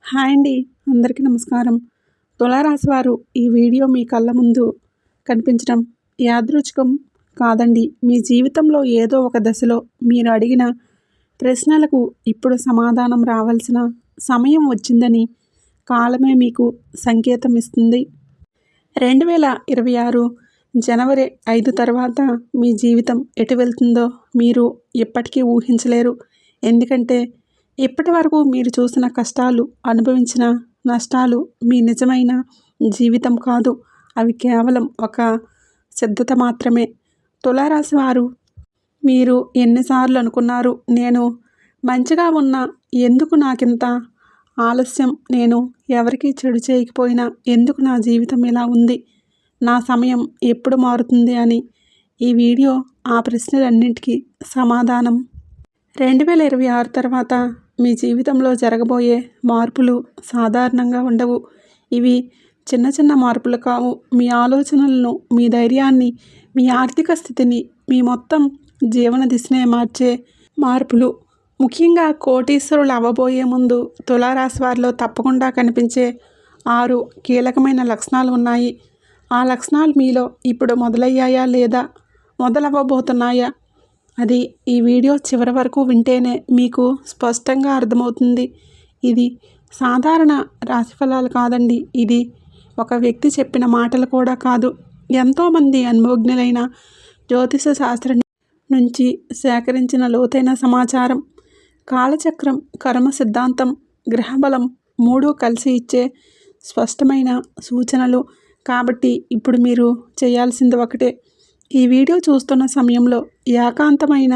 Hi అండి. అందరికీ నమస్కారం. తులారాశి వారు ఈ వీడియో మీ కళ్ళ ముందు కనిపించడం యాదృచ్ఛికం కాదండి. మీ జీవితంలో ఏదో ఒక దశలో మీరు అడిగిన ప్రశ్నలకు ఇప్పుడు సమాధానం రావాల్సిన సమయం వచ్చిందని కాలమే మీకు సంకేతం ఇస్తుంది. 2026 జనవరి 5 తర్వాత మీ జీవితం ఎటు వెళ్తుందో మీరు ఎప్పటికీ ఊహించలేరు. ఎందుకంటే ఇప్పటి వరకు మీరు చూసిన కష్టాలు, అనుభవించిన నష్టాలు మీ నిజమైన జీవితం కాదు. అవి కేవలం ఒక సిద్ధత మాత్రమే. తులారాశి వారు, మీరు ఎన్నిసార్లు అనుకున్నారు, నేను మంచిగా ఉన్నా ఎందుకు నాకింత ఆలస్యం, నేను ఎవరికీ చెడు చేయకపోయినా ఎందుకు నా జీవితం ఇలా ఉంది, నా సమయం ఎప్పుడు మారుతుంది అని. ఈ వీడియో ఆ ప్రశ్నలన్నింటికీ సమాధానం. 2026 తర్వాత మీ జీవితంలో జరగబోయే మార్పులు సాధారణంగా ఉండవు. ఇవి చిన్న చిన్న మార్పులు కావు. మీ ఆలోచనలను, మీ ధైర్యాన్ని, మీ ఆర్థిక స్థితిని, మీ మొత్తం జీవన దిశనే మార్చే మార్పులు. ముఖ్యంగా కోటీశ్వరులు అవ్వబోయే ముందు తులారాశి వారిలో తప్పకుండా కనిపించే 6 కీలకమైన లక్షణాలు ఉన్నాయి. ఆ లక్షణాలు మీలో ఇప్పుడు మొదలయ్యాయా లేదా మొదలవ్వబోతున్నాయా? అది ఈ వీడియో చివరి వరకు వింటేనే మీకు స్పష్టంగా అర్థమవుతుంది. ఇది సాధారణ రాశిఫలాలు కాదండి. ఇది ఒక వ్యక్తి చెప్పిన మాటలు కూడా కాదు. ఎంతోమంది అనుభవజ్ఞులైన జ్యోతిష శాస్త్రం నుంచి సేకరించిన లోతైన సమాచారం. కాలచక్రం, కర్మ సిద్ధాంతం, గ్రహబలం 3 కలిసి ఇచ్చే స్పష్టమైన సూచనలు. కాబట్టి ఇప్పుడు మీరు చేయాల్సింది ఒకటే. ఈ వీడియో చూస్తున్న సమయంలో ఏకాంతమైన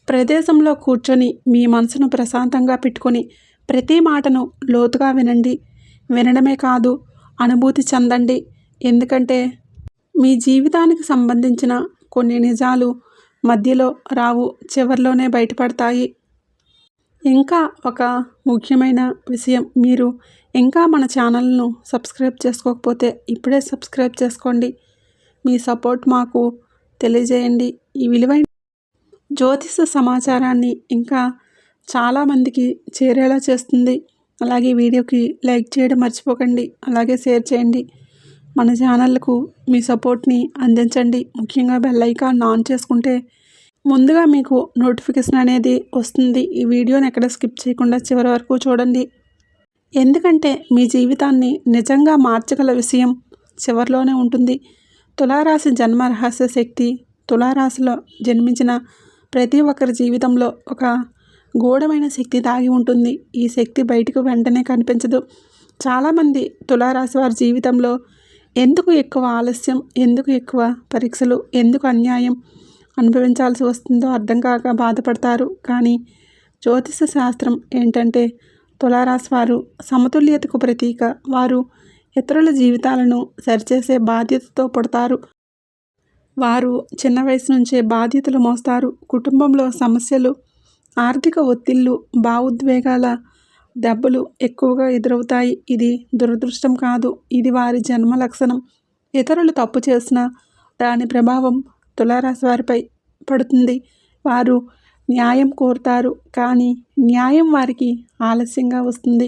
ప్రదేశంలో కూర్చొని మీ మనసును ప్రశాంతంగా పెట్టుకొని ప్రతి మాటను లోతుగా వినండి. వినడమే కాదు, అనుభూతి చెందండి. ఎందుకంటే మీ జీవితానికి సంబంధించిన కొన్ని నిజాలు మధ్యలో రావు, చివరిలోనే బయటపడతాయి. ఇంకా ఒక ముఖ్యమైన విషయం, మీరు ఇంకా మన ఛానల్ను సబ్స్క్రైబ్ చేసుకోకపోతే ఇప్పుడే సబ్స్క్రైబ్ చేసుకోండి. మీ సపోర్ట్ మాకు తెలియజేయండి. ఈ విలువైన జ్యోతిష సమాచారాన్ని ఇంకా చాలామందికి చేరేలా చేస్తుంది. అలాగే వీడియోకి లైక్ చేయడం మర్చిపోకండి. అలాగే షేర్ చేయండి. మన ఛానల్కు మీ సపోర్ట్ని అందించండి. ముఖ్యంగా బెల్ ఐకాన్ ఆన్ చేసుకుంటే ముందుగా మీకు నోటిఫికేషన్ అనేది వస్తుంది. ఈ వీడియోని ఎక్కడ స్కిప్ చేయకుండా చివరి వరకు చూడండి. ఎందుకంటే మీ జీవితాన్ని నిజంగా మార్చగల విషయం చివరిలోనే ఉంటుంది. తులారాశి జన్మ రహస్య శక్తి. తులారాశిలో జన్మించిన ప్రతి ఒక్కరి జీవితంలో ఒక గూఢమైన శక్తి దాగి ఉంటుంది. ఈ శక్తి బయటకు వెంటనే కనిపించదు. చాలామంది తులారాశి వారి జీవితంలో ఎందుకు ఎక్కువ ఆలస్యం, ఎందుకు ఎక్కువ పరీక్షలు, ఎందుకు అన్యాయం అనుభవించాల్సి వస్తుందో అర్థం కాక బాధపడతారు. కానీ జ్యోతిష శాస్త్రం ఏంటంటే తులారాశి వారు సమతుల్యతకు ప్రతీక. వారు ఇతరుల జీవితాలను సరిచేసే బాధ్యతతో పుడతారు. వారు చిన్న వయసు నుంచే బాధ్యతలు మోస్తారు. కుటుంబంలో సమస్యలు, ఆర్థిక ఒత్తిళ్లు, భావోద్వేగాల దెబ్బలు ఎక్కువగా ఎదురవుతాయి. ఇది దురదృష్టం కాదు, ఇది వారి జన్మ లక్షణం. ఇతరులు తప్పు చేసినా దాని ప్రభావం తులారాశి వారిపై పడుతుంది. వారు న్యాయం కోరుతారు, కానీ న్యాయం వారికి ఆలస్యంగా వస్తుంది.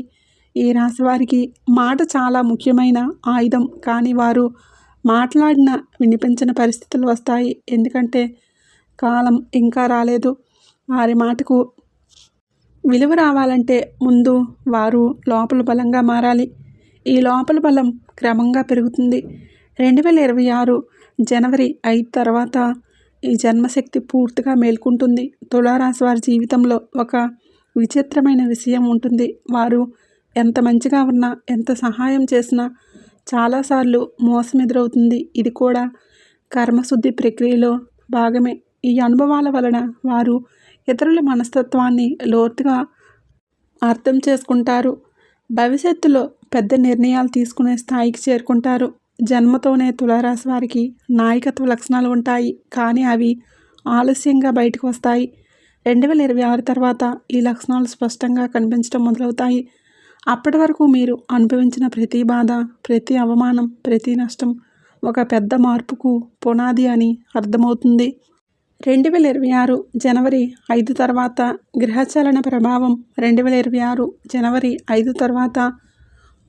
ఈ రాశి వారికి మాట చాలా ముఖ్యమైన ఆయుధం. కానీ వారు మాట్లాడిన వినిపించిన పరిస్థితులు వస్తాయి. ఎందుకంటే కాలం ఇంకా రాలేదు. వారి మాటకు విలువ రావాలంటే ముందు వారు లోపల బలంగా మారాలి. ఈ లోపల బలం క్రమంగా పెరుగుతుంది. 2026 జనవరి 5 తర్వాత ఈ జన్మశక్తి పూర్తిగా మేల్కొంటుంది. తులారాశి వారి జీవితంలో ఒక విచిత్రమైన విషయం ఉంటుంది. వారు ఎంత మంచిగా ఉన్నా, ఎంత సహాయం చేసినా చాలాసార్లు మోసం ఎదురవుతుంది. ఇది కూడా కర్మశుద్ధి ప్రక్రియలో భాగమే. ఈ అనుభవాల వలన వారు ఇతరుల మనస్తత్వాన్ని లోతుగా అర్థం చేసుకుంటారు. భవిష్యత్తులో పెద్ద నిర్ణయాలు తీసుకునే స్థాయికి చేరుకుంటారు. జన్మతోనే తులారాశి వారికి నాయకత్వ లక్షణాలు ఉంటాయి, కానీ అవి ఆలస్యంగా బయటకు వస్తాయి. 2026 తర్వాత ఈ లక్షణాలు స్పష్టంగా కనిపించడం మొదలవుతాయి. అప్పటి వరకు మీరు అనుభవించిన ప్రతి బాధ, ప్రతి అవమానం, ప్రతి నష్టం ఒక పెద్ద మార్పుకు పునాది అని అర్థమవుతుంది. 2026 జనవరి 5 తర్వాత గ్రహచలన ప్రభావం. 2026 జనవరి 5 తర్వాత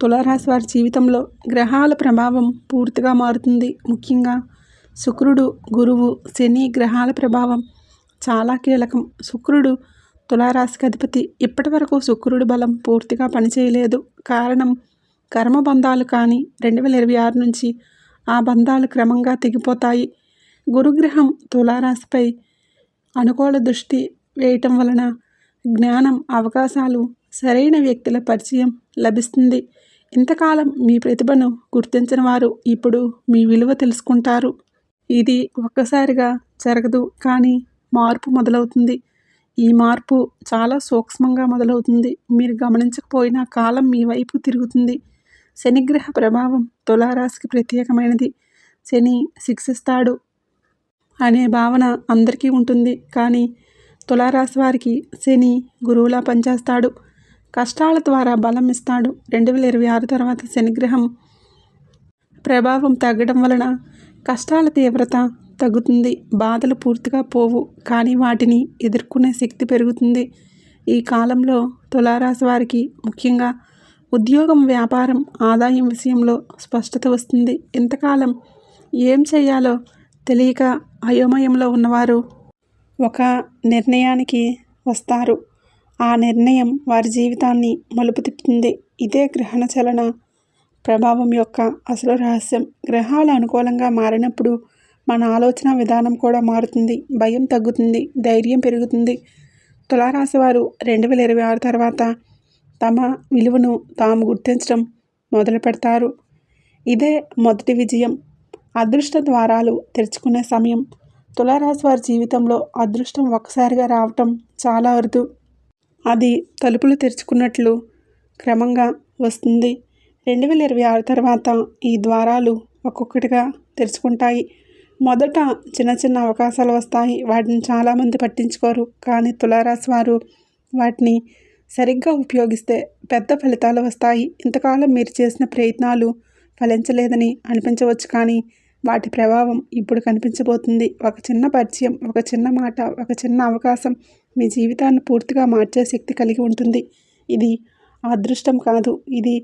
తులారాశి వారి జీవితంలో గ్రహాల ప్రభావం పూర్తిగా మారుతుంది. ముఖ్యంగా శుక్రుడు, గురువు, శని గ్రహాల ప్రభావం చాలా కీలకం. శుక్రుడు తులారాశికి అధిపతి. ఇప్పటి వరకు శుక్రుడు బలం పూర్తిగా పనిచేయలేదు. కారణం కర్మబంధాలు. కానీ 2026 నుంచి ఆ బంధాలు క్రమంగా తెగిపోతాయి. గురుగ్రహం తులారాశిపై అనుకూల దృష్టి వేయటం వలన జ్ఞానం, అవకాశాలు, సరైన వ్యక్తుల పరిచయం లభిస్తుంది. ఇంతకాలం మీ ప్రతిభను గుర్తించిన వారు ఇప్పుడు మీ విలువ తెలుసుకుంటారు. ఇది ఒక్కసారిగా జరగదు, కానీ మార్పు మొదలవుతుంది. ఈ మార్పు చాలా సూక్ష్మంగా మొదలవుతుంది. మీరు గమనించకపోయినా కాలం మీ వైపు తిరుగుతుంది. శనిగ్రహ ప్రభావం తులారాశికి ప్రత్యేకమైనది. శని శిక్షిస్తాడు అనే భావన అందరికీ ఉంటుంది. కానీ తులారాశి వారికి శని గురువులా పనిచేస్తాడు. కష్టాల ద్వారా బలం ఇస్తాడు. 2026 తర్వాత శనిగ్రహం ప్రభావం తగ్గడం వలన కష్టాల తీవ్రత తగ్గుతుంది. బాధలు పూర్తిగా పోవు, కానీ వాటిని ఎదుర్కొనే శక్తి పెరుగుతుంది. ఈ కాలంలో తులారాశి వారికి ముఖ్యంగా ఉద్యోగం, వ్యాపారం, ఆదాయం విషయంలో స్పష్టత వస్తుంది. ఇంతకాలం ఏం చేయాలో తెలియక అయోమయంలో ఉన్నవారు ఒక నిర్ణయానికి వస్తారు. ఆ నిర్ణయం వారి జీవితాన్ని మలుపు తిప్పుతుంది. ఇదే గ్రహణ చలన ప్రభావం యొక్క అసలు రహస్యం. గ్రహాలు అనుకూలంగా మారినప్పుడు మన ఆలోచన విధానం కూడా మారుతుంది. భయం తగ్గుతుంది, ధైర్యం పెరుగుతుంది. తులారాశి వారు 2026 తర్వాత తమ విలువను తాము గుర్తించడం మొదలు పెడతారు. ఇదే మొదటి విజయం. అదృష్ట ద్వారాలు తెరుచుకునే సమయం. తులారాశి వారి జీవితంలో అదృష్టం ఒక్కసారిగా రావటం చాలా అరుదు. అది తలుపులు తెరుచుకున్నట్లు క్రమంగా వస్తుంది. 2026 తర్వాత ఈ ద్వారాలు ఒక్కొక్కటిగా తెరుచుకుంటాయి. మొదట చిన్న చిన్న అవకాశాలు వస్తాయి. వాటిని చాలామంది పట్టించుకోరు. కానీ తులారాశి వారు వాటిని సరిగ్గా ఉపయోగిస్తే పెద్ద ఫలితాలు వస్తాయి. ఇంతకాలం మీరు చేసిన ప్రయత్నాలు ఫలించలేదని అనిపించవచ్చు, కానీ వాటి ప్రభావం ఇప్పుడు కనిపించబోతుంది. ఒక చిన్న పరిచయం, ఒక చిన్న మాట, ఒక చిన్న అవకాశం మీ జీవితాన్ని పూర్తిగా మార్చే శక్తి కలిగి ఉంటుంది. ఇది అదృష్టం కాదు, ఇది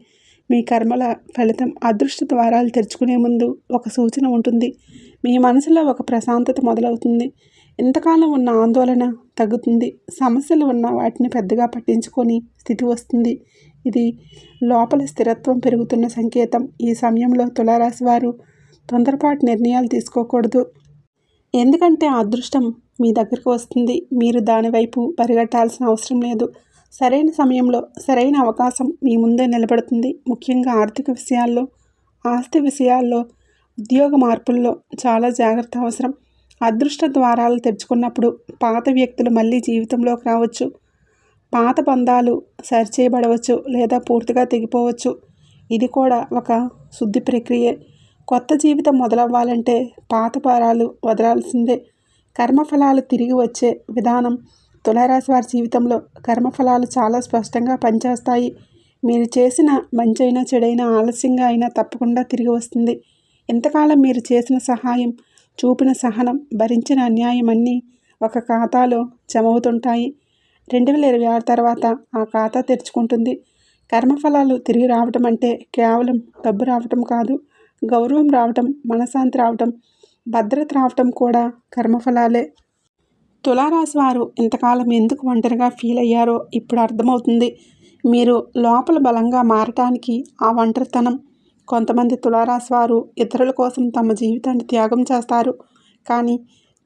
మీ కర్మల ఫలితం. అదృష్ట ద్వారాలు తెరుచుకునే ముందు ఒక సూచన ఉంటుంది. మీ మనసులో ఒక ప్రశాంతత మొదలవుతుంది. ఇంతకాలం ఉన్న ఆందోళన తగ్గుతుంది. సమస్యలు ఉన్న వాటిని పెద్దగా పట్టించుకొని స్థితి వస్తుంది. ఇది లోపల స్థిరత్వం పెరుగుతున్న సంకేతం. ఈ సమయంలో తులారాశి వారు తొందరపాటు నిర్ణయాలు తీసుకోకూడదు. ఎందుకంటే అదృష్టం మీ దగ్గరకు వస్తుంది. మీరు దానివైపు పరిగెట్టాల్సిన అవసరం లేదు. సరైన సమయంలో సరైన అవకాశం మీ ముందే నిలబడుతుంది. ముఖ్యంగా ఆర్థిక విషయాల్లో, ఆస్తి విషయాల్లో, ఉద్యోగ మార్పుల్లో చాలా జాగ్రత్త అవసరం. అదృష్ట ద్వారాలు తెరుచుకున్నప్పుడు పాత వ్యక్తులు మళ్ళీ జీవితంలోకి రావచ్చు. పాత బంధాలు సరిచేయబడవచ్చు లేదా పూర్తిగా తెగిపోవచ్చు. ఇది కూడా ఒక శుద్ధి ప్రక్రియే. కొత్త జీవితం మొదలవ్వాలంటే పాత భారాలు వదలాల్సిందే. కర్మఫలాలు తిరిగి వచ్చే విధానం. తులారాశి వారి జీవితంలో కర్మఫలాలు చాలా స్పష్టంగా పనిచేస్తాయి. మీరు చేసిన మంచైనా చెడైనా ఆలస్యంగా అయినా తప్పకుండా తిరిగి వస్తుంది. ఇంతకాలం మీరు చేసిన సహాయం, చూపిన సహనం, భరించిన అన్యాయం అన్నీ ఒక ఖాతాలో జమవుతుంటాయి. 2026 తర్వాత ఆ ఖాతా తెరుచుకుంటుంది. కర్మఫలాలు తిరిగి రావటం అంటే కేవలం డబ్బు రావటం కాదు, గౌరవం రావటం, మనశ్శాంతి రావటం, భద్రత రావటం కూడా కర్మఫలాలే. తులారాశి వారు ఇంతకాలం ఎందుకు ఒంటరిగా ఫీల్ అయ్యారో ఇప్పుడు అర్థమవుతుంది. మీరు లోపల బలంగా మారటానికి ఆ ఒంటరితనం. కొంతమంది తులారాశి వారు ఇతరుల కోసం తమ జీవితాన్ని త్యాగం చేస్తారు, కానీ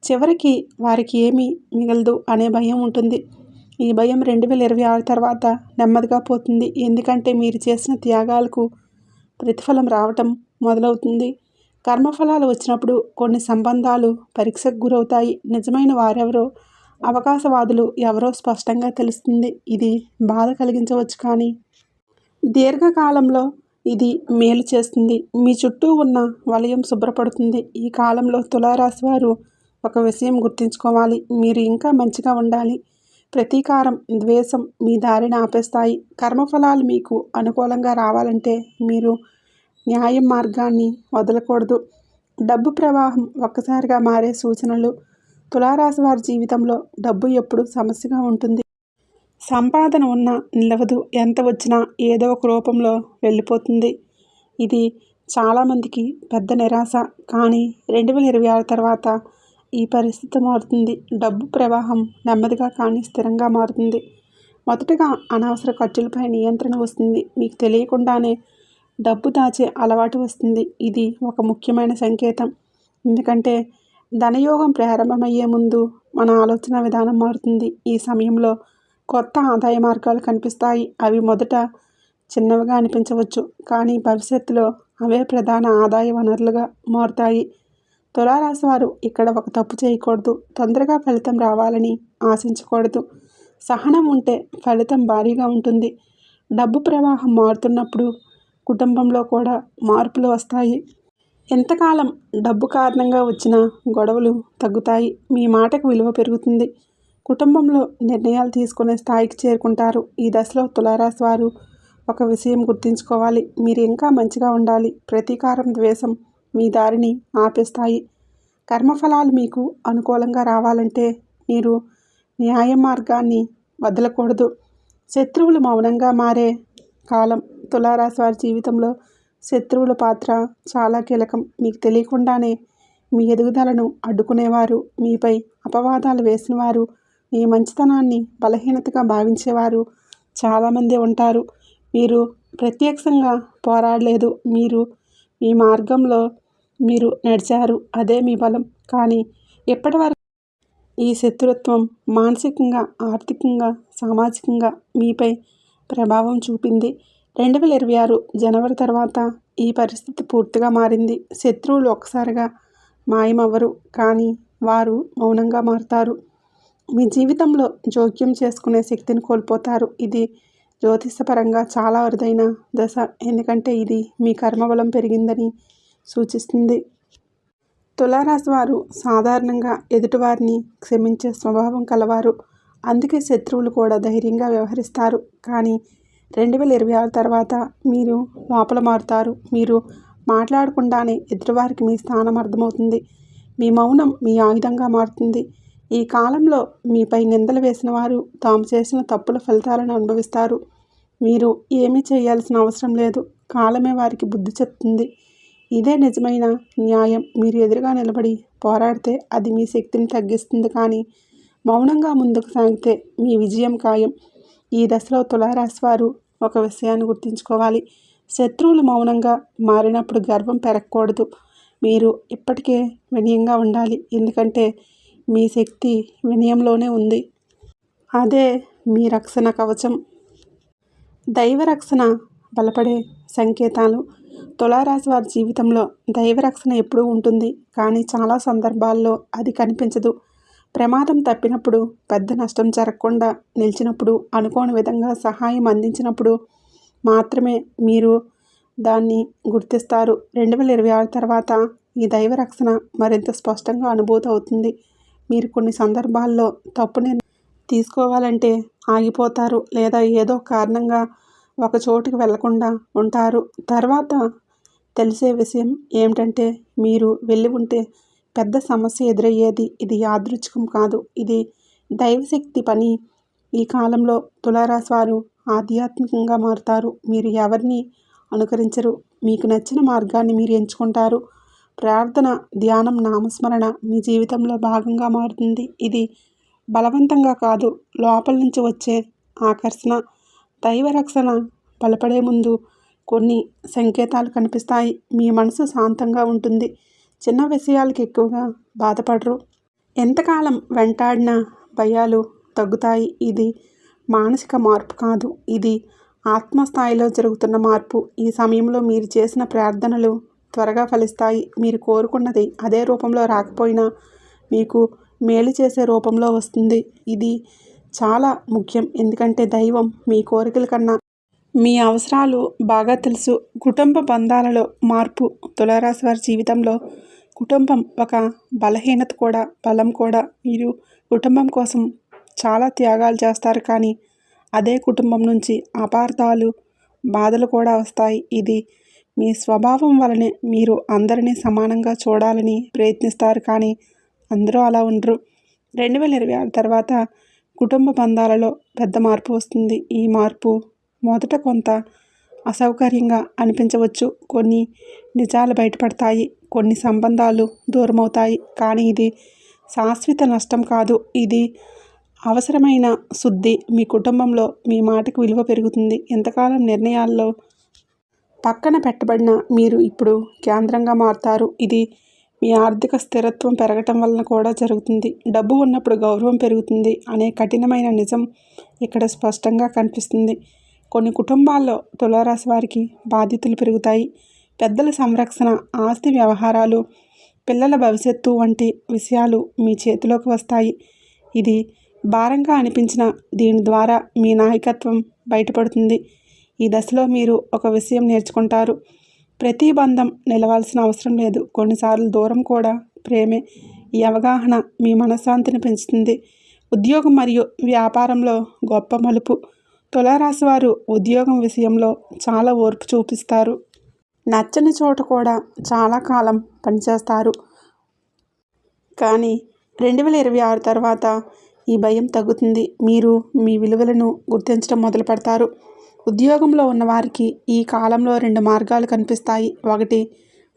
చివరికి వారికి ఏమీ మిగలదు అనే భయం ఉంటుంది. ఈ భయం 2026 తర్వాత నెమ్మదిగా పోతుంది. ఎందుకంటే మీరు చేసిన త్యాగాలకు ప్రతిఫలం రావటం మొదలవుతుంది. కర్మఫలాలు వచ్చినప్పుడు కొన్ని సంబంధాలు పరీక్షకు గురవుతాయి. నిజమైన వారెవరో, అవకాశవాదులు ఎవరో స్పష్టంగా తెలుస్తుంది. ఇది బాధ కలిగించవచ్చు, కానీ దీర్ఘకాలంలో ఇది మేలు చేస్తుంది. మీ చుట్టూ ఉన్న వలయం శుభ్రపడుతుంది. ఈ కాలంలో తులారాశి వారు ఒక విషయం గుర్తుంచుకోవాలి. మీరు ఇంకా మంచిగా ఉండాలి. ప్రతీకారం, ద్వేషం మీ దారిని ఆపేస్తాయి. కర్మఫలాలు మీకు అనుకూలంగా రావాలంటే మీరు న్యాయం మార్గాన్ని వదలకూడదు. డబ్బు ప్రవాహం ఒక్కసారిగా మారే సూచనలు. తులారాశి వారి జీవితంలో డబ్బు ఎప్పుడు సమస్యగా ఉంటుంది. సంపాదన ఉన్నా నిలవదు, ఎంత వచ్చినా ఏదో ఒక రూపంలో వెళ్ళిపోతుంది. ఇది చాలామందికి పెద్ద నిరాశ. కానీ 2026 తర్వాత ఈ పరిస్థితి మారుతుంది. డబ్బు ప్రవాహం నెమ్మదిగా కానీ స్థిరంగా మారుతుంది. మొదటగా అనవసర ఖర్చులపై నియంత్రణ వస్తుంది. మీకు తెలియకుండానే డబ్బు దాచే అలవాటు వస్తుంది. ఇది ఒక ముఖ్యమైన సంకేతం. ఎందుకంటే ధనయోగం ప్రారంభమయ్యే ముందు మన ఆలోచన విధానం మారుతుంది. ఈ సమయంలో కొత్త ఆదాయ మార్గాలు కనిపిస్తాయి. అవి మొదట చిన్నవిగా అనిపించవచ్చు, కానీ భవిష్యత్తులో అవే ప్రధాన ఆదాయ వనరులుగా మారుతాయి. తులారాశి వారు ఇక్కడ ఒక తప్పు చేయకూడదు. తొందరగా ఫలితం రావాలని ఆశించకూడదు. సహనం ఉంటే ఫలితం భారీగా ఉంటుంది. డబ్బు ప్రవాహం మారుతున్నప్పుడు కుటుంబంలో కూడా మార్పులు వస్తాయి. ఎంతకాలం డబ్బు కారణంగా వచ్చిన గొడవలు తగ్గుతాయి. మీ మాటకు విలువ పెరుగుతుంది. కుటుంబంలో నిర్ణయాలు తీసుకునే స్థాయికి చేరుకుంటారు. ఈ దశలో తులారాశి వారు ఒక విషయం గుర్తుంచుకోవాలి. మీరు ఇంకా మంచిగా ఉండాలి. ప్రతీకారం, ద్వేషం మీ దారిని ఆపేస్తాయి. కర్మఫలాలు మీకు అనుకూలంగా రావాలంటే మీరు న్యాయ మార్గాన్ని వదలకూడదు. శత్రువులు మౌనంగా మారే కాలం. తులారాశి వారి జీవితంలో శత్రువుల పాత్ర చాలా కీలకం. మీకు తెలియకుండానే మీ ఎదుగుదలను అడ్డుకునేవారు, మీపై అపవాదాలు వేసినవారు, మీ మంచితనాన్ని బలహీనతగా భావించేవారు చాలామంది ఉంటారు. మీరు ప్రత్యక్షంగా పోరాడలేదు, మీరు మీ మార్గంలో మీరు నడిచారు. అదే మీ బలం. కానీ ఇప్పటివరకు ఈ శత్రుత్వం మానసికంగా, ఆర్థికంగా, సామాజికంగా మీపై ప్రభావం చూపింది. 2026 జనవరి తర్వాత ఈ పరిస్థితి పూర్తిగా మారింది. శత్రువులు ఒక్కసారిగా మాయమవ్వరు, కానీ వారు మౌనంగా మారుతారు. మీ జీవితంలో జోక్యం చేసుకునే శక్తిని కోల్పోతారు. ఇది జ్యోతిషపరంగా చాలా అరుదైన దశ, ఎందుకంటే ఇది మీ కర్మబలం పెరిగిందని సూచిస్తుంది. తులారాశి వారు సాధారణంగా ఎదుటివారిని క్షమించే స్వభావం కలవారు. అందుకే శత్రువులు కూడా ధైర్యంగా వ్యవహరిస్తారు. కానీ 2026 తర్వాత మీరు లోపల మారుతారు. మీరు మాట్లాడకుండానే ఎదుటివారికి మీ స్థానం అర్థమవుతుంది. మీ మౌనం మీ ఆయుధంగా మారుతుంది. ఈ కాలంలో మీపై నిందలు వేసిన వారు తాము చేసిన తప్పుల ఫలితాలను అనుభవిస్తారు. మీరు ఏమీ చేయాల్సిన అవసరం లేదు. కాలమే వారికి బుద్ధి చెప్తుంది. ఇదే నిజమైన న్యాయం. మీరు ఎదురుగా నిలబడి పోరాడితే అది మీ శక్తిని తగ్గిస్తుంది, కానీ మౌనంగా ముందుకు సాగితే మీ విజయం ఖాయం. ఈ దశలో తులారాశి వారు ఒక విషయాన్ని గుర్తుంచుకోవాలి. శత్రువులు మౌనంగా మారినప్పుడు గర్వం పెరగకూడదు. మీరు ఇప్పటికే వినయంగా ఉండాలి, ఎందుకంటే మీ శక్తి వినయంలోనే ఉంది. అదే మీ రక్షణ కవచం. దైవరక్షణ బలపడే సంకేతాలు. తులారాశి వారి జీవితంలో దైవరక్షణ ఎప్పుడూ ఉంటుంది, కానీ చాలా సందర్భాల్లో అది కనిపించదు. ప్రమాదం తప్పినప్పుడు, పెద్ద నష్టం జరగకుండా నిలిచినప్పుడు, అనుకోని విధంగా సహాయం అందించినప్పుడు మాత్రమే మీరు దాన్ని గుర్తిస్తారు. 2026 తర్వాత ఈ దైవ రక్షణ మరింత స్పష్టంగా అనుభూతి అవుతుంది. మీరు కొన్ని సందర్భాల్లో తప్పు నిర్ణయం తీసుకోవాలంటే ఆగిపోతారు, లేదా ఏదో కారణంగా ఒక చోటుకి వెళ్లకుండా ఉంటారు. తర్వాత తెలిసే విషయం ఏమిటంటే మీరు వెళ్ళి ఉంటే పెద్ద సమస్య ఎదురయ్యేది. ఇది యాదృచ్ఛికం కాదు, ఇది దైవశక్తి పని. ఈ కాలంలో తులారాశి వారు ఆధ్యాత్మికంగా మారుతారు. మీరు ఎవరిని అనుకరించరు, మీకు నచ్చిన మార్గాన్ని మీరు ఎంచుకుంటారు. ప్రార్థన, ధ్యానం, నామస్మరణ మీ జీవితంలో భాగంగా మారుతుంది. ఇది బలవంతంగా కాదు, లోపల నుంచి వచ్చే ఆకర్షణ. దైవరక్షణ బలపడే ముందు కొన్ని సంకేతాలు కనిపిస్తాయి. మీ మనసు శాంతంగా ఉంటుంది. చిన్న విషయాలకు ఎక్కువగా బాధపడరు. ఎంతకాలం వెంటాడిన భయాలు తగ్గుతాయి. ఇది మానసిక మార్పు కాదు, ఇది ఆత్మస్థాయిలో జరుగుతున్న మార్పు. ఈ సమయంలో మీరు చేసిన ప్రార్థనలు త్వరగా ఫలిస్తాయి. మీరు కోరుకున్నది అదే రూపంలో రాకపోయినా మీకు మేలు చేసే రూపంలో వస్తుంది. ఇది చాలా ముఖ్యం, ఎందుకంటే దైవం మీ కోరికల కన్నా మీ అవసరాలు బాగా తెలుసు. కుటుంబ బంధాలలో మార్పు. తులారాశి వారి జీవితంలో కుటుంబం ఒక బలహీనత కూడా బలం కూడా. మీరు కుటుంబం కోసం చాలా త్యాగాలు చేస్తారు, కానీ అదే కుటుంబం నుంచి అపార్థాలు, బాధలు కూడా వస్తాయి. ఇది మీ స్వభావం వలనే. మీరు అందరినీ సమానంగా చూడాలని ప్రయత్నిస్తారు, కానీ అందరూ అలా ఉండరు. 2026 తర్వాత కుటుంబ బంధాలలో పెద్ద మార్పు వస్తుంది. ఈ మార్పు మొదట కొంత అసౌకర్యంగా అనిపించవచ్చు. కొన్ని నిజాలు బయటపడతాయి. కొన్ని సంబంధాలు దూరమవుతాయి. కానీ ఇది శాశ్వత నష్టం కాదు. ఇది అవసరమైన శుద్ధి. మీ కుటుంబంలో మీ మాటకు విలువ పెరుగుతుంది. ఇంతకాలం నిర్ణయాల్లో పక్కన పెట్టబడిన మీరు ఇప్పుడు కేంద్రంగా మారుతారు. ఇది మీ ఆర్థిక స్థిరత్వం పెరగటం వలన కూడా జరుగుతుంది. డబ్బు ఉన్నప్పుడు గౌరవం పెరుగుతుంది అనే కఠినమైన నిజం ఇక్కడ స్పష్టంగా కనిపిస్తుంది. కొన్ని కుటుంబాల్లో తులారాశి వారికి బాధ్యతలు పెరుగుతాయి. పెద్దల సంరక్షణ, ఆస్తి వ్యవహారాలు, పిల్లల భవిష్యత్తు వంటి విషయాలు మీ చేతిలోకి వస్తాయి. ఇది భారంగా అనిపించిన దీని ద్వారా మీ నాయకత్వం బయటపడుతుంది. ఈ దశలో మీరు ఒక విషయం నేర్చుకుంటారు. ప్రతి బంధం నిలవాల్సిన అవసరం లేదు. కొన్నిసార్లు దూరం కూడా ప్రేమే. ఈ అవగాహన మీ మనశ్శాంతిని పెంచుతుంది. ఉద్యోగం మరియు వ్యాపారంలో గొప్ప మలుపు. తులారాశి వారు ఉద్యోగం విషయంలో చాలా ఓర్పు చూపిస్తారు. నచ్చని చోట కూడా చాలా కాలం పనిచేస్తారు. కానీ 2026 తర్వాత ఈ భయం తగ్గుతుంది. మీరు మీ విలువలను గుర్తించడం మొదలు పెడతారు. ఉద్యోగంలో ఉన్నవారికి ఈ కాలంలో 2 మార్గాలు కనిపిస్తాయి. ఒకటి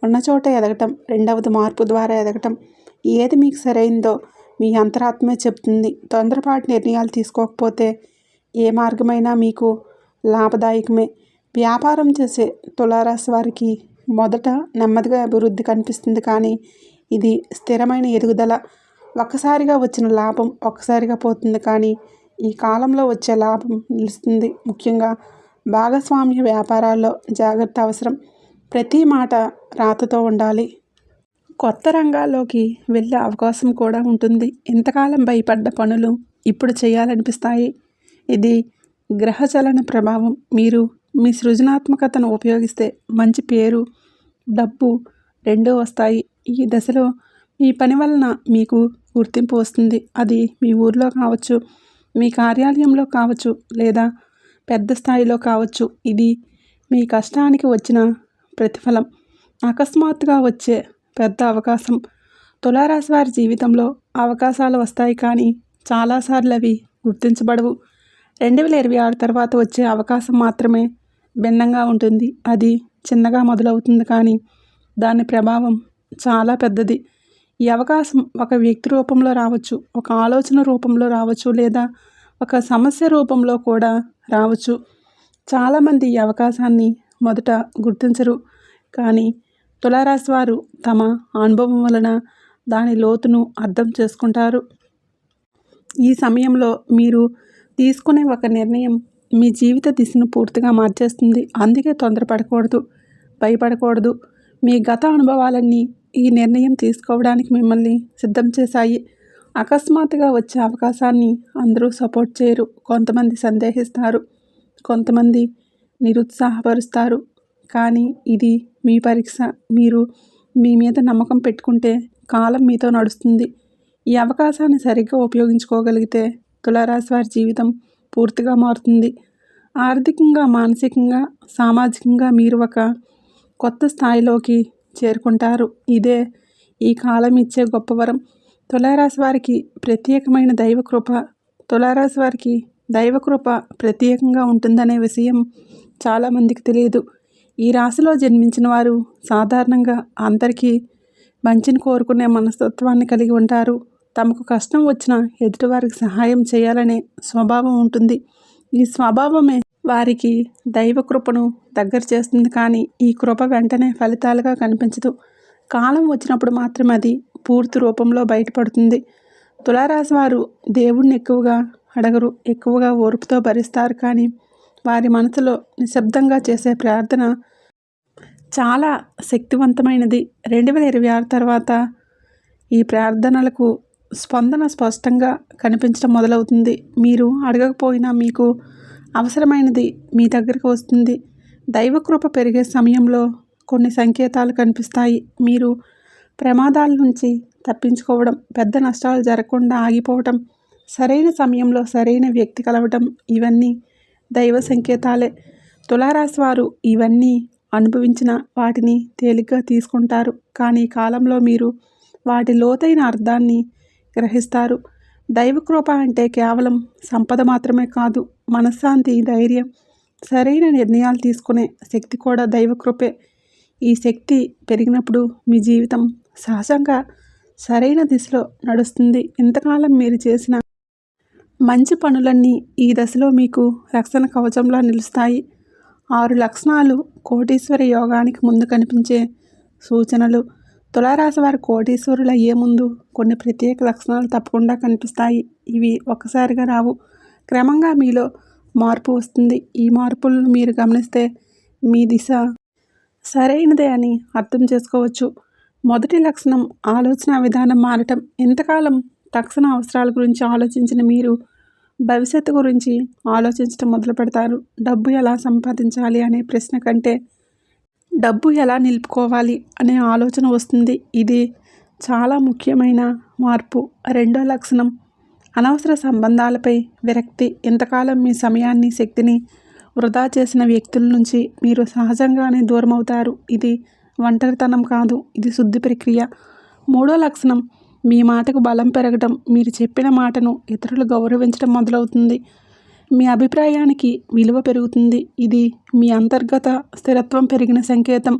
ఉన్న చోట ఎదగటం, రెండవది మార్పు ద్వారా ఎదగటం. ఏది మీకు సరైందో మీ అంతరాత్మే చెప్తుంది. తొందరపాటు నిర్ణయాలు తీసుకోకపోతే ఏ మార్గమైనా మీకు లాభదాయకమే. వ్యాపారం చేసే తులారాశి వారికి మొదట నెమ్మదిగా అభివృద్ధి కనిపిస్తుంది. కానీ ఇది స్థిరమైన ఎదుగుదల. ఒక్కసారిగా వచ్చిన లాభం ఒక్కసారిగా పోతుంది. కానీ ఈ కాలంలో వచ్చే లాభం నిలుస్తుంది. ముఖ్యంగా భాగస్వామ్య వ్యాపారాల్లో జాగ్రత్త అవసరం. ప్రతి మాట రాతతో ఉండాలి. కొత్త రంగాల్లోకి వెళ్ళే అవకాశం కూడా ఉంటుంది. ఇంతకాలం భయపడ్డ పనులు ఇప్పుడు చేయాలనిపిస్తాయి. ఇది గ్రహచలన ప్రభావం. మీరు మీ సృజనాత్మకతను ఉపయోగిస్తే మంచి పేరు, డబ్బు రెండూ వస్తాయి. ఈ దశలో మీ పని వలన మీకు గుర్తింపు వస్తుంది. అది మీ ఊర్లో కావచ్చు, మీ కార్యాలయంలో కావచ్చు, లేదా పెద్ద స్థాయిలో కావచ్చు. ఇది మీ కష్టానికి వచ్చిన ప్రతిఫలం. అకస్మాత్తుగా వచ్చే పెద్ద అవకాశం. తులారాశి వారి జీవితంలో అవకాశాలు వస్తాయి. కానీ చాలాసార్లు అవి గుర్తించబడవు. 2026 తర్వాత వచ్చే అవకాశం మాత్రమే భిన్నంగా ఉంటుంది. అది చిన్నగా మొదలవుతుంది. కానీ దాని ప్రభావం చాలా పెద్దది. ఈ అవకాశం ఒక వ్యక్తి రూపంలో రావచ్చు, ఒక ఆలోచన రూపంలో రావచ్చు, లేదా ఒక సమస్య రూపంలో కూడా రావచ్చు. చాలామంది ఈ అవకాశాన్ని మొదట గుర్తించరు. కానీ తులారాశి వారు తమ అనుభవం వలన దాని లోతును అర్థం చేసుకుంటారు. ఈ సమయంలో మీరు తీసుకునే ఒక నిర్ణయం మీ జీవిత దిశను పూర్తిగా మార్చేస్తుంది. అందుకే తొందరపడకూడదు, భయపడకూడదు. మీ గత అనుభవాలన్నీ ఈ నిర్ణయం తీసుకోవడానికి మిమ్మల్ని సిద్ధం చేశాయి. అకస్మాత్తుగా వచ్చే అవకాశాన్ని అందరూ సపోర్ట్ చేయరు. కొంతమంది సందేహిస్తారు, కొంతమంది నిరుత్సాహపరుస్తారు. కానీ ఇది మీ పరీక్ష. మీరు మీ మీద నమ్మకం పెట్టుకుంటే కాలం మీతో నడుస్తుంది. ఈ అవకాశాన్ని సరిగ్గా ఉపయోగించుకోగలిగితే తులారాశి వారి జీవితం పూర్తిగా మారుతుంది. ఆర్థికంగా, మానసికంగా, సామాజికంగా మీరు ఒక కొత్త స్థాయిలోకి చేరుకుంటారు. ఇదే ఈ కాలం ఇచ్చే గొప్ప వరం. తులారాశి వారికి ప్రత్యేకమైన దైవకృప. తులారాశి వారికి దైవకృప ప్రత్యేకంగా ఉంటుందనే విషయం చాలామందికి తెలియదు. ఈ రాశిలో జన్మించిన వారు సాధారణంగా అందరికీ మంచిని కోరుకునే మనస్తత్వాన్ని కలిగి ఉంటారు. తమకు కష్టం వచ్చినా ఎదుటివారికి సహాయం చేయాలనే స్వభావం ఉంటుంది. ఈ స్వభావమే వారికి దైవకృపను దగ్గర చేస్తుంది. కానీ ఈ కృప వెంటనే ఫలితాలుగా కనిపించదు. కాలం వచ్చినప్పుడు మాత్రమే అది పూర్తి రూపంలో బయటపడుతుంది. తులారాశి వారు దేవుణ్ణి ఎక్కువగా అడగరు, ఎక్కువగా ఓర్పుతో భరిస్తారు. కానీ వారి మనసులో నిశ్శబ్దంగా చేసే ప్రార్థన చాలా శక్తివంతమైనది. 2026 తర్వాత ఈ ప్రార్థనలకు స్పందన స్పష్టంగా కనిపించడం మొదలవుతుంది. మీరు అడగకపోయినా మీకు అవసరమైనది మీ దగ్గరకు వస్తుంది. దైవకృప పెరిగే సమయంలో కొన్ని సంకేతాలు కనిపిస్తాయి. మీరు ప్రమాదాల నుంచి తప్పించుకోవడం, పెద్ద నష్టాలు జరగకుండా ఆగిపోవటం, సరైన సమయంలో సరైన వ్యక్తి కలవటం, ఇవన్నీ దైవ సంకేతాలే. తులారాశి వారు ఇవన్నీ అనుభవించిన వాటిని తేలిగ్గా తీసుకుంటారు. కానీ కాలంలో మీరు వాటి లోతైన అర్థాన్ని గ్రహిస్తారు. దైవకృప అంటే కేవలం సంపద మాత్రమే కాదు, మనశ్శాంతి, ధైర్యం, సరైన నిర్ణయాలు తీసుకునే శక్తి కూడా దైవకృపే. ఈ శక్తి పెరిగినప్పుడు మీ జీవితం సహజంగా సరైన దిశలో నడుస్తుంది. ఇంతకాలం మీరు చేసిన మంచి పనులన్నీ ఈ దశలో మీకు రక్షణ కవచంలా నిలుస్తాయి. 6 లక్షణాలు కోటీశ్వర యోగానికి ముందు కనిపించే సూచనలు. తులారాశి వారు కోటీశ్వరులు అయ్యే ముందు కొన్ని ప్రత్యేక లక్షణాలు తప్పకుండా కనిపిస్తాయి. ఇవి ఒక్కసారిగా రావు, క్రమంగా మీలో మార్పు వస్తుంది. ఈ మార్పులను మీరు గమనిస్తే మీ దిశ సరైనదే అని అర్థం చేసుకోవచ్చు. మొదటి లక్షణం ఆలోచన విధానం మారటం. ఇంతకాలం తక్షణ అవసరాల గురించి ఆలోచించిన మీరు భవిష్యత్తు గురించి ఆలోచించడం మొదలు పెడతారు. డబ్బు ఎలా సంపాదించాలి అనే ప్రశ్న కంటే డబ్బు ఎలా నిలుపుకోవాలి అనే ఆలోచన వస్తుంది. ఇది చాలా ముఖ్యమైన మార్పు. రెండో లక్షణం అనవసర సంబంధాలపై విరక్తి. ఇంతకాలం మీ సమయాన్ని, శక్తిని వృధా చేసిన వ్యక్తుల నుంచి మీరు సహజంగానే దూరం అవుతారు. ఇది ఒంటరితనం కాదు, ఇది శుద్ధి ప్రక్రియ. మూడో లక్షణం మీ మాటకు బలం పెరగడం. మీరు చెప్పిన మాటను ఇతరులు గౌరవించడం మొదలవుతుంది. మీ అభిప్రాయానికి విలువ పెరుగుతుంది. ఇది మీ అంతర్గత స్థిరత్వం పెరిగిన సంకేతం.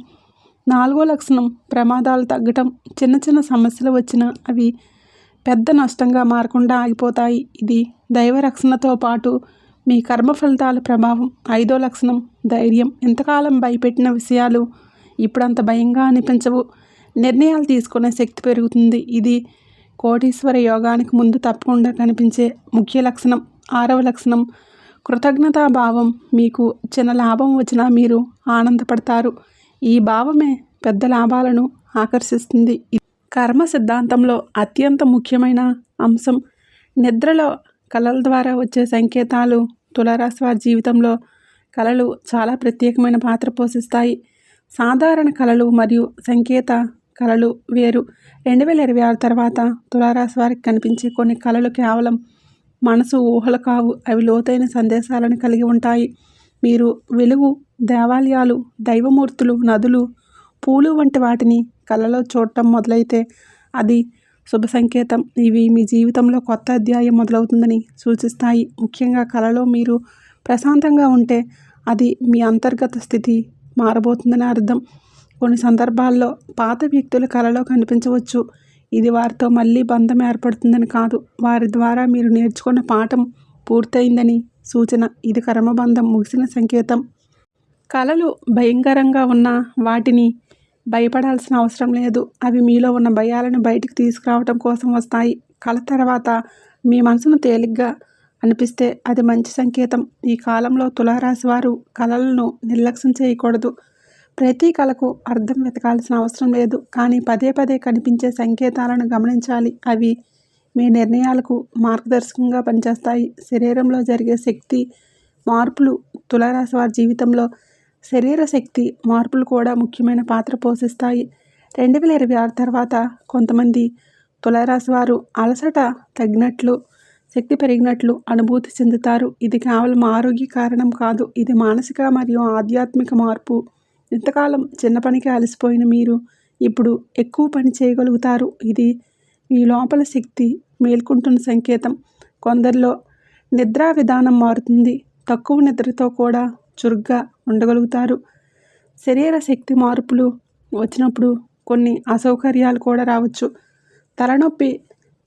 నాలుగో లక్షణం ప్రమాదాలు తగ్గటం. చిన్న చిన్న సమస్యలు వచ్చినా అవి పెద్ద నష్టంగా మారకుండా ఆగిపోతాయి. ఇది దైవ రక్షణతో పాటు మీ కర్మ ఫలితాల ప్రభావం. ఐదో లక్షణం ధైర్యం. ఇంతకాలం భయపెట్టిన విషయాలు ఇప్పుడంత భయంగా అనిపించవు. నిర్ణయాలు తీసుకునే శక్తి పెరుగుతుంది. ఇది కోటీశ్వర యోగానికి ముందు తప్పకుండా కనిపించే ముఖ్య లక్షణం. ఆరవ లక్షణం కృతజ్ఞతాభావం. మీకు చిన్న లాభం వచ్చినా మీరు ఆనందపడతారు. ఈ భావమే పెద్ద లాభాలను ఆకర్షిస్తుంది. కర్మ సిద్ధాంతంలో అత్యంత ముఖ్యమైన అంశం. నిద్రలో కళల ద్వారా వచ్చే సంకేతాలు. తులారాశి వారి జీవితంలో కళలు చాలా ప్రత్యేకమైన పాత్ర పోషిస్తాయి. సాధారణ కళలు మరియు సంకేత కళలు వేరు. 2026 తర్వాత తులారాశి వారికి కనిపించే కొన్ని కళలు కేవలం మనసు ఊహలు కావు, అవి లోతైన సందేశాలను కలిగి ఉంటాయి. మీరు వెలుగు, దేవాలయాలు, దైవమూర్తులు, నదులు, పూలు వంటి వాటిని కళలో చూడటం మొదలైతే అది శుభ సంకేతం. ఇవి మీ జీవితంలో కొత్త అధ్యాయం మొదలవుతుందని సూచిస్తాయి. ముఖ్యంగా కళలో మీరు ప్రశాంతంగా ఉంటే అది మీ అంతర్గత స్థితి మారబోతుందని అర్థం. కొన్ని సందర్భాల్లో పాత వ్యక్తుల కళలో కనిపించవచ్చు. ఇది వారితో మళ్ళీ బంధం ఏర్పడుతుందని కాదు, వారి ద్వారా మీరు నేర్చుకున్న పాఠం పూర్తయిందని సూచన. ఇది కర్మబంధం ముగిసిన సంకేతం. కళలు భయంకరంగా ఉన్న వాటిని భయపడాల్సిన అవసరం లేదు. అవి మీలో ఉన్న భయాలను బయటికి తీసుకురావటం కోసం వస్తాయి. కళ తర్వాత మీ మనసును తేలిగ్గా అనిపిస్తే అది మంచి సంకేతం. ఈ కాలంలో తులారాశి వారు కళలను నిర్లక్ష్యం చేయకూడదు. ప్రతి కళకు అర్థం వెతకాల్సిన అవసరం లేదు, కానీ పదే పదే కనిపించే సంకేతాలను గమనించాలి. అవి మీ నిర్ణయాలకు మార్గదర్శకంగా పనిచేస్తాయి. శరీరంలో జరిగే శక్తి మార్పులు. తులారాశి వారి జీవితంలో శరీర శక్తి మార్పులు కూడా ముఖ్యమైన పాత్ర పోషిస్తాయి. 2026 తర్వాత కొంతమంది తులారాశి వారు అలసట తగ్గినట్లు, శక్తి పెరిగినట్లు అనుభూతి చెందుతారు. ఇది కేవలం ఆరోగ్య కారణం కాదు, ఇది మానసిక మరియు ఆధ్యాత్మిక మార్పు. ఇంతకాలం చిన్న పనికి అలసిపోయిన మీరు ఇప్పుడు ఎక్కువ పని చేయగలుగుతారు. ఇది మీ లోపల శక్తి మేల్కొంటున్న సంకేతం. కొందరిలో నిద్రా విధానం మారుతుంది. తక్కువ నిద్రతో కూడా చురుగ్గా ఉండగలుగుతారు. శరీర శక్తి మార్పులు వచ్చినప్పుడు కొన్ని అసౌకర్యాలు కూడా రావచ్చు. తలనొప్పి,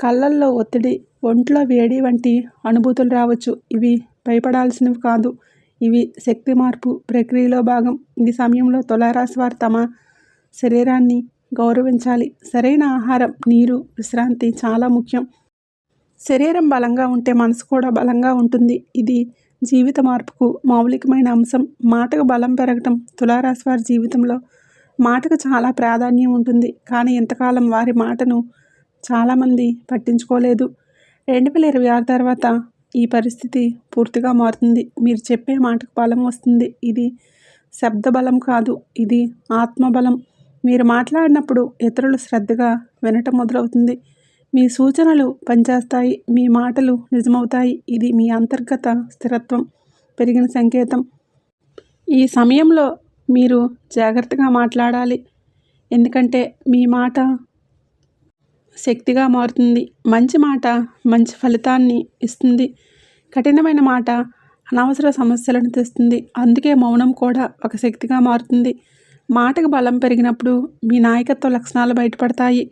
కళ్ళల్లో ఒత్తిడి, ఒంట్లో వేడి వంటి అనుభూతులు రావచ్చు. ఇవి భయపడాల్సినవి కాదు, ఇవి శక్తి మార్పు ప్రక్రియలో భాగం. ఈ సమయంలో తులారాశి వారు తమ శరీరాన్ని గౌరవించాలి. సరైన ఆహారం, నీరు, విశ్రాంతి చాలా ముఖ్యం. శరీరం బలంగా ఉంటే మనసు కూడా బలంగా ఉంటుంది. ఇది జీవిత మార్పుకు మౌలికమైన అంశం. మాటకు బలం పెరగటం. తులారాశి వారి జీవితంలో మాటకు చాలా ప్రాధాన్యం ఉంటుంది, కానీ ఇంతకాలం వారి మాటను చాలామంది పట్టించుకోలేదు. 2026 తర్వాత ఈ పరిస్థితి పూర్తిగా మారుతుంది. మీరు చెప్పే మాటకు బలం వస్తుంది. ఇది శబ్ద బలం కాదు, ఇది ఆత్మబలం. మీరు మాట్లాడినప్పుడు ఇతరులు శ్రద్ధగా వినటం మొదలవుతుంది. మీ సూచనలు పనిచేస్తాయి, మీ మాటలు నిజమవుతాయి. ఇది మీ అంతర్గత స్థిరత్వం పెరిగిన సంకేతం. ఈ సమయంలో మీరు జాగ్రత్తగా మాట్లాడాలి, ఎందుకంటే మీ మాట శక్తిగా మారుతుంది. మంచి మాట మంచి ఫలితాన్ని ఇస్తుంది. కఠినమైన మాట అనవసర సమస్యలను తెస్తుంది. అందుకే మౌనం కూడా ఒక శక్తిగా మారుతుంది. మాటకు బలం పెరిగినప్పుడు మీ నాయకత్వ లక్షణాలు బయటపడతాయి.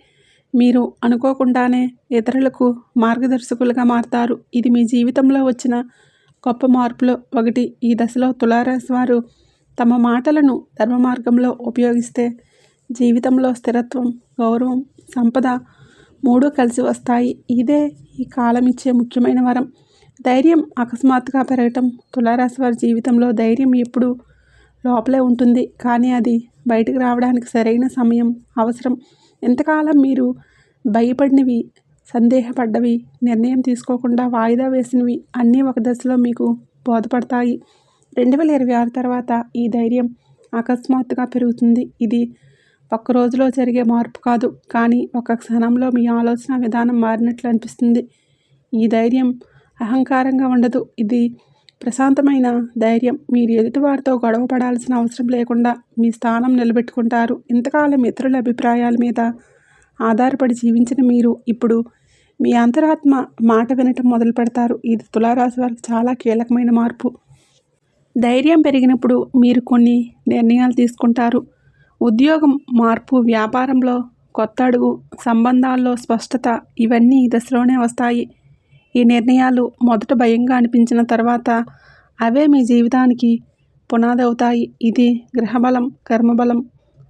మీరు అనుకోకుండానే ఇతరులకు మార్గదర్శకులుగా మారతారు. ఇది మీ జీవితంలో వచ్చిన గొప్ప మార్పులో ఒకటి. ఈ దశలో తులారాశి వారు తమ మాటలను ధర్మ మార్గంలో ఉపయోగిస్తే జీవితంలో స్థిరత్వం, గౌరవం, సంపద మూడు కలిసి వస్తాయి. ఇదే ఈ కాలం ఇచ్చే ముఖ్యమైన వరం. ధైర్యం అకస్మాత్తుగా పెరగటం. తులారాశి వారి జీవితంలో ధైర్యం ఎప్పుడూ లోపలే ఉంటుంది, కానీ అది బయటకు రావడానికి సరైన సమయం అవసరం. ఇంతకాలం మీరు భయపడినవి, సందేహపడ్డవి, నిర్ణయం తీసుకోకుండా వాయిదా వేసినవి అన్నీ ఒక దశలో మీకు బోధపడతాయి. 2026 తర్వాత ఈ ధైర్యం అకస్మాత్తుగా పెరుగుతుంది. ఇది ఒక్క రోజులో జరిగే మార్పు కాదు, కానీ ఒక క్షణంలో మీ ఆలోచన విధానం మారినట్లు అనిపిస్తుంది. ఈ ధైర్యం అహంకారంగా ఉండదు, ఇది ప్రశాంతమైన ధైర్యం. మీరు ఎదుటివారితో గొడవ పడాల్సిన అవసరం లేకుండా మీ స్థానం నిలబెట్టుకుంటారు. ఇంతకాలం ఇతరుల అభిప్రాయాల మీద ఆధారపడి జీవించిన మీరు ఇప్పుడు మీ అంతరాత్మ మాట వినటం మొదలు పెడతారు. ఇది తులారాశి వారికి చాలా కీలకమైన మార్పు. ధైర్యం పెరిగినప్పుడు మీరు కొన్ని నిర్ణయాలు తీసుకుంటారు. ఉద్యోగం మార్పు, వ్యాపారంలో కొత్త అడుగు, సంబంధాల్లో స్పష్టత ఇవన్నీ ఈ దశలోనే వస్తాయి. ఈ నిర్ణయాలు మొదట భయంగా అనిపించిన తర్వాత అవే మీ జీవితానికి పునాది అవుతాయి. ఇది గ్రహబలం, కర్మబలం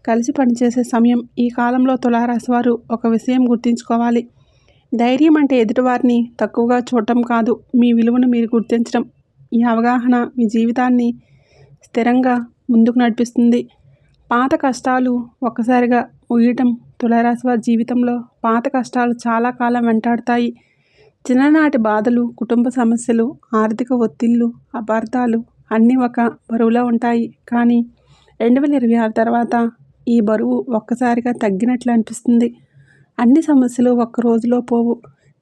కలిసి పనిచేసే సమయం. ఈ కాలంలో తులారాశి వారు ఒక విషయం గుర్తుంచుకోవాలి. ధైర్యం అంటే ఎదుటివారిని తక్కువగా చూడటం కాదు, మీ విలువను మీరు గుర్తించడం. ఈ అవగాహన మీ జీవితాన్ని స్థిరంగా ముందుకు నడిపిస్తుంది. పాత కష్టాలు ఒక్కసారిగా ముగియటం. తులారాశి వారి జీవితంలో పాత కష్టాలు చాలా కాలం వెంటాడుతాయి. చిన్ననాటి బాధలు, కుటుంబ సమస్యలు, ఆర్థిక ఒత్తిళ్లు, అపార్థాలు అన్నీ ఒక బరువులో ఉంటాయి. కానీ 2026 తర్వాత ఈ బరువు ఒక్కసారిగా తగ్గినట్లు అనిపిస్తుంది. అన్ని సమస్యలు ఒక్క రోజులో పోవు,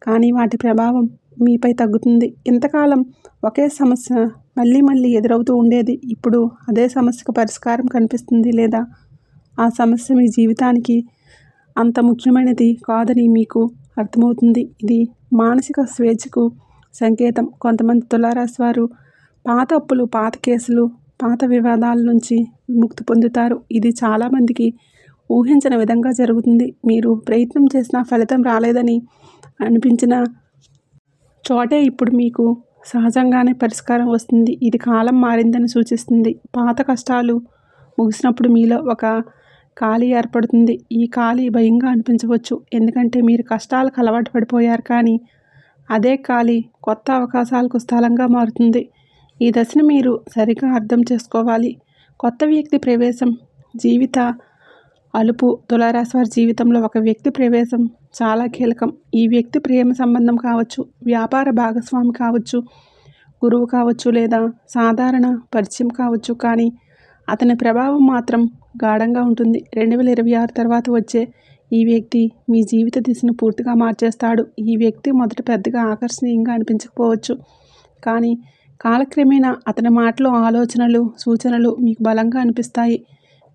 కానీ వాటి ప్రభావం మీపై తగ్గుతుంది. ఇంతకాలం ఒకే సమస్య మళ్ళీ మళ్ళీ ఎదురవుతూ ఉండేది. ఇప్పుడు అదే సమస్యకు పరిష్కారం కనిపిస్తుంది, లేదా ఆ సమస్య మీ జీవితానికి అంత ముఖ్యమైనది కాదని మీకు అర్థమవుతుంది. ఇది మానసిక స్వేచ్ఛకు సంకేతం. కొంతమంది తులారాశి వారు పాత అప్పులు, పాత కేసులు, పాత వివాదాల నుంచి విముక్తి పొందుతారు. ఇది చాలామందికి ఊహించిన విధంగా జరుగుతుంది. మీరు ప్రయత్నం చేసినా ఫలితం రాలేదని అనిపించిన చోటే ఇప్పుడు మీకు సహజంగానే పరిష్కారం వస్తుంది. ఇది కాలం మారిందని సూచిస్తుంది. పాత కష్టాలు ముగిసినప్పుడు మీలో ఒక ఖాళీ ఏర్పడుతుంది. ఈ ఖాళీ భయంగా అనిపించవచ్చు, ఎందుకంటే మీరు కష్టాలకు అలవాటు పడిపోయారు. కానీ అదే ఖాళీ కొత్త అవకాశాలకు స్థలంగా మారుతుంది. ఈ దశను మీరు సరిగ్గా అర్థం చేసుకోవాలి. కొత్త వ్యక్తి ప్రవేశం, జీవిత అలుపు. తులారాశి వారి జీవితంలో ఒక వ్యక్తి ప్రవేశం చాలా కీలకం. ఈ వ్యక్తి ప్రేమ సంబంధం కావచ్చు, వ్యాపార భాగస్వామి కావచ్చు, గురువు కావచ్చు, లేదా సాధారణ పరిచయం కావచ్చు, కానీ అతని ప్రభావం మాత్రం గాఢంగా ఉంటుంది. 2026 తర్వాత వచ్చే ఈ వ్యక్తి మీ జీవిత దిశను పూర్తిగా మార్చేస్తాడు. ఈ వ్యక్తి మొదట పెద్దగా ఆకర్షణీయంగా అనిపించకపోవచ్చు, కానీ కాలక్రమేణా అతని మాటలు, ఆలోచనలు, సూచనలు మీకు బలంగా అనిపిస్తాయి.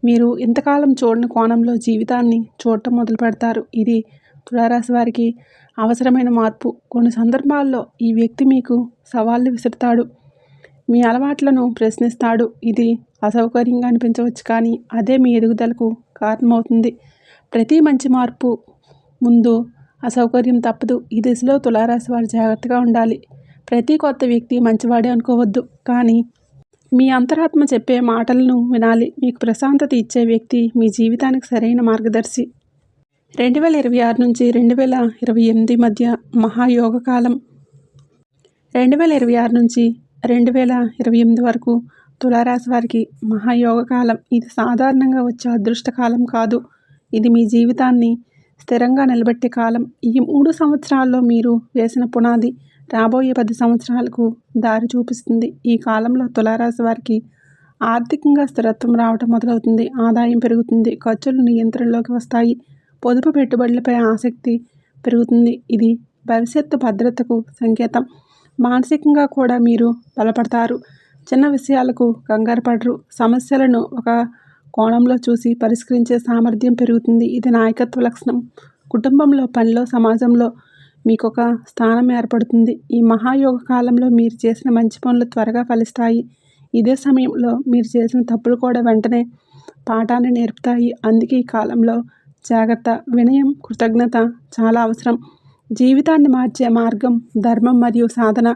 మీరు ఇంతకాలం చూడని కోణంలో జీవితాన్ని చూడటం మొదలు పెడతారు. ఇది తులారాశి వారికి అవసరమైన మార్పు. కొన్ని సందర్భాల్లో ఈ వ్యక్తి మీకు సవాళ్లు విసురుతాడు, మీ అలవాట్లను ప్రశ్నిస్తాడు. ఇది అసౌకర్యంగా అనిపించవచ్చు, కానీ అదే మీ ఎదుగుదలకు కారణమవుతుంది. ప్రతి మంచి మార్పు ముందు అసౌకర్యం తప్పదు. ఈ దిశలో తులారాశి వారు జాగ్రత్తగా ఉండాలి. ప్రతి కొత్త వ్యక్తి మంచివాడే అనుకోవద్దు, కానీ మీ అంతరాత్మ చెప్పే మాటలను వినాలి. మీకు ప్రశాంతత ఇచ్చే వ్యక్తి మీ జీవితానికి సరైన మార్గదర్శి. 2026 నుంచి 2028 మధ్య మహాయోగ కాలం. 2026 నుంచి 2028 వరకు తులారాశి వారికి మహాయోగ కాలం. ఇది సాధారణంగా వచ్చే అదృష్ట కాలం కాదు, ఇది మీ జీవితాన్ని స్థిరంగా నిలబెట్టే కాలం. ఈ 3 సంవత్సరాల్లో మీరు వేసిన పునాది రాబోయే 10 సంవత్సరాలకు దారి చూపిస్తుంది. ఈ కాలంలో తులారాశి వారికి ఆర్థికంగా స్థిరత్వం రావటం మొదలవుతుంది. ఆదాయం పెరుగుతుంది, ఖర్చులు నియంత్రణలోకి వస్తాయి, పొదుపు పెట్టుబడులపై ఆసక్తి పెరుగుతుంది. ఇది భవిష్యత్తు భద్రతకు సంకేతం. మానసికంగా కూడా మీరు బలపడతారు. చిన్న విషయాలకు కంగారు పడరు, సమస్యలను ఒక కోణంలో చూసి పరిష్కరించే సామర్థ్యం పెరుగుతుంది. ఇది నాయకత్వ లక్షణం. కుటుంబంలో, పనిలో, సమాజంలో మీకొక స్థానం ఏర్పడుతుంది. ఈ మహాయోగ కాలంలో మీరు చేసిన మంచి పనులు త్వరగా ఫలిస్తాయి. ఇదే సమయంలో మీరు చేసిన తప్పులు కూడా వెంటనే పాఠాన్ని నేర్పుతాయి. అందుకే ఈ కాలంలో జాగ్రత్త, వినయం, కృతజ్ఞత చాలా అవసరం. జీవితాన్ని మార్చే మార్గం ధర్మం మరియు సాధన.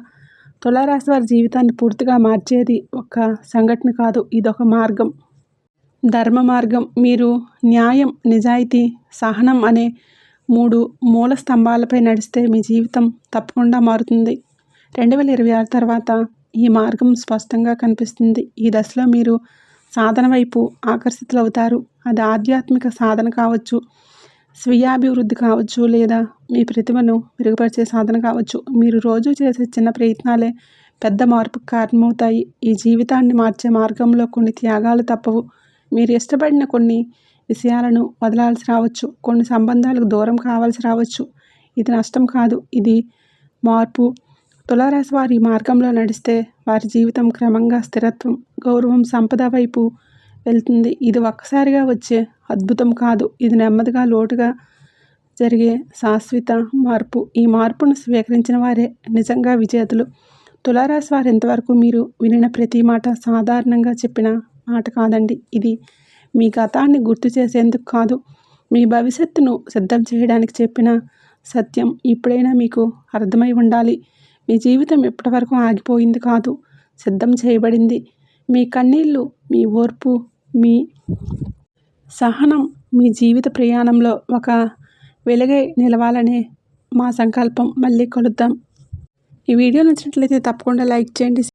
తులారాశి వారి జీవితాన్ని పూర్తిగా మార్చేది ఒక సంఘటన కాదు, ఇదొక మార్గం. ధర్మ మార్గం. మీరు న్యాయం, నిజాయితీ, సహనం అనే 3 మూల స్తంభాలపై నడిస్తే మీ జీవితం తప్పకుండా మారుతుంది. 2026 తర్వాత ఈ మార్గం స్పష్టంగా కనిపిస్తుంది. ఈ దశలో మీరు సాధన వైపు ఆకర్షితులవుతారు. అది ఆధ్యాత్మిక సాధన కావచ్చు, స్వీయాభివృద్ధి కావచ్చు, లేదా మీ ప్రతిభను మెరుగుపరిచే సాధన కావచ్చు. మీరు రోజు చేసే చిన్న ప్రయత్నాలే పెద్ద మార్పుకు కారణమవుతాయి. ఈ జీవితాన్ని మార్చే మార్గంలో కొన్ని త్యాగాలు తప్పవు. మీరు ఇష్టపడిన కొన్ని విషయాలను వదలాల్సి రావచ్చు, కొన్ని సంబంధాలకు దూరం కావాల్సి రావచ్చు. ఇది నష్టం కాదు, ఇది మార్పు. తులారాశి వారి మార్గంలో నడిస్తే వారి జీవితం క్రమంగా స్థిరత్వం, గౌరవం, సంపద వైపు వెళ్తుంది. ఇది ఒక్కసారిగా వచ్చే అద్భుతం కాదు, ఇది నెమ్మదిగా లోటుగా జరిగే శాశ్వత మార్పు. ఈ మార్పును స్వీకరించిన వారే నిజంగా విజేతలు. తులారాశి వారు ఇంతవరకు మీరు వినిన ప్రతి మాట సాధారణంగా చెప్పిన మాట కాదండి. ఇది మీ గతాన్ని గుర్తు చేసేందుకు కాదు, మీ భవిష్యత్తును సిద్ధం చేయడానికి చెప్పిన సత్యం. ఇప్పుడైనా మీకు అర్థమై ఉండాలి, మీ జీవితం ఇప్పటివరకు ఆగిపోయింది కాదు, సిద్ధం చేయబడింది. మీ కన్నీళ్ళు, మీ ఓర్పు, మీ సహనం మీ జీవిత ప్రయాణంలో ఒక వెలుగై నిలవాలనే మా సంకల్పం. మళ్ళీ కలుద్దాం. ఈ వీడియో నచ్చినట్లయితే తప్పకుండా లైక్ చేయండి.